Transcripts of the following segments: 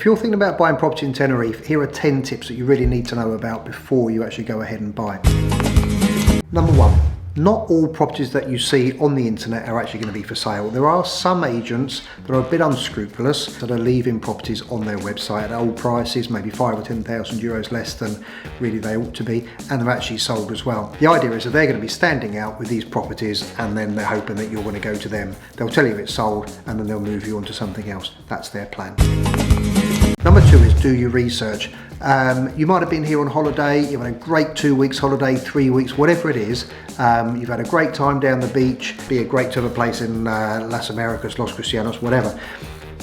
If you're thinking about buying property in Tenerife, here are 10 tips that you really need to know about before you actually go ahead and buy. Number one, not all properties that you see on the internet are actually going to be for sale. There are some agents that are a bit unscrupulous that are leaving properties on their website at old prices, maybe 5 or 10,000 euros less than really they ought to be, and they're actually sold as well. The idea is that they're going to be standing out with these properties and then they're hoping that you're going to go to them. They'll tell you it's sold and then they'll move you on to something else. That's their plan. Number two is do your research. You might have been here on holiday, you've had a great 2 weeks holiday, 3 weeks, whatever it is. You've had a great time down the beach, be a great to have a place in Las Americas, Los Cristianos, whatever.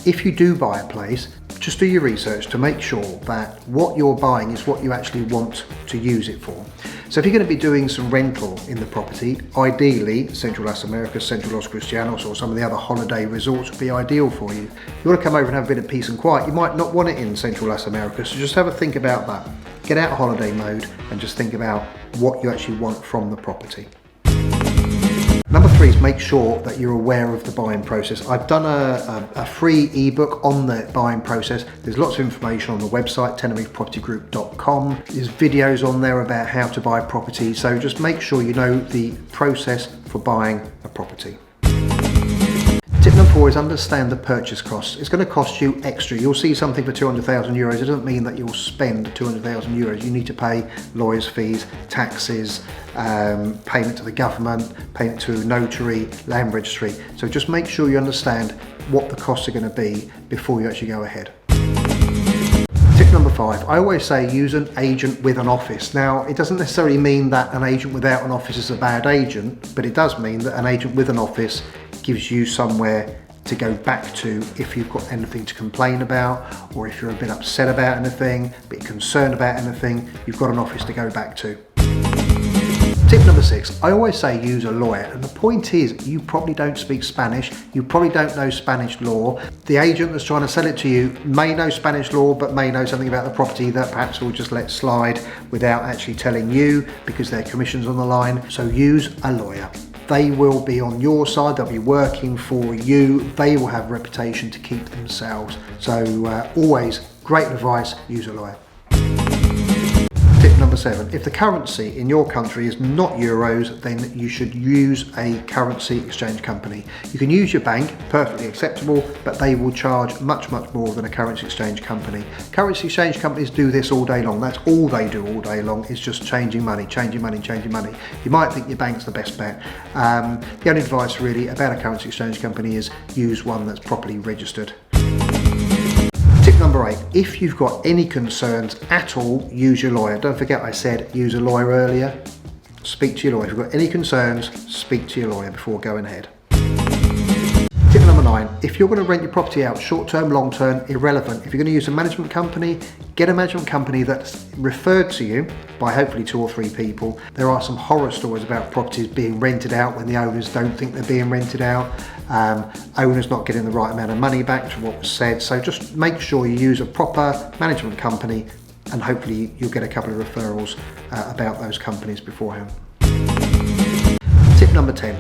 If you do buy a place, just do your research to make sure that what you're buying is what you actually want to use it for. So if you're going to be doing some rental in the property, ideally Central Las Americas, Central Los Cristianos or some of the other holiday resorts would be ideal for you. If you want to come over and have a bit of peace and quiet, you might not want it in Central Las Americas, so just have a think about that. Get out of holiday mode and just think about what you actually want from the property. Number three is make sure that you're aware of the buying process. I've done a free ebook on the buying process. There's lots of information on the website, tenerifepropertygroup.com. There's videos on there about how to buy property. So just make sure you know the process for buying a property. Tip number four is understand the purchase costs. It's going to cost you extra. You'll see something for 200,000 euros. It doesn't mean that you'll spend 200,000 euros. You need to pay lawyers' fees, taxes, payment to the government, payment to a notary, land registry. So just make sure you understand what the costs are going to be before you actually go ahead. Tip number five, I always say use an agent with an office. Now, it doesn't necessarily mean that an agent without an office is a bad agent, but it does mean that an agent with an office gives you somewhere to go back to if you've got anything to complain about, or if you're a bit upset about anything, a bit concerned about anything, you've got an office to go back to. Tip number six, I always say use a lawyer, and the point is you probably don't speak Spanish, you probably don't know Spanish law. The agent that's trying to sell it to you may know Spanish law but may know something about the property that perhaps will just let slide without actually telling you because their commission's on the line. So use a lawyer. They will be on your side, they'll be working for you, they will have a reputation to keep themselves. So always great advice, use a lawyer. Tip number seven, if the currency in your country is not euros, then you should use a currency exchange company. You can use your bank, perfectly acceptable, but they will charge much more than a currency exchange company. Currency exchange companies do this all day long. That's all they do all day long, is just changing money. You might think your bank's the best bet. The only advice really about a currency exchange company is use one that's properly registered. Tip number eight, if you've got any concerns at all, use your lawyer. Don't forget I said use a lawyer earlier. Speak to your lawyer. If you've got any concerns, speak to your lawyer before going ahead. Tip number nine, if you're going to rent your property out, short term, long term, irrelevant. If you're going to use a management company, get a management company that's referred to you by hopefully 2 or 3 people. There are some horror stories about properties being rented out when the owners don't think they're being rented out. Owners not getting the right amount of money back to what was said. So just make sure you use a proper management company and hopefully you'll get a couple of referrals about those companies beforehand. Tip number 10.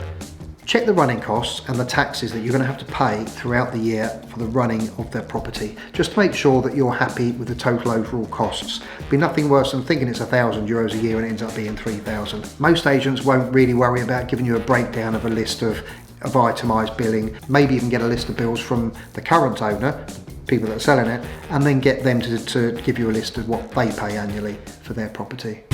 Check the running costs and the taxes that you're going to have to pay throughout the year for the running of their property, just to make sure that you're happy with the total overall costs. Be nothing worse than thinking it's €1,000 a year and it ends up being 3,000. Most agents won't really worry about giving you a breakdown of a list of itemised billing, maybe even get a list of bills from the current owner, people that are selling it, and then get them to give you a list of what they pay annually for their property.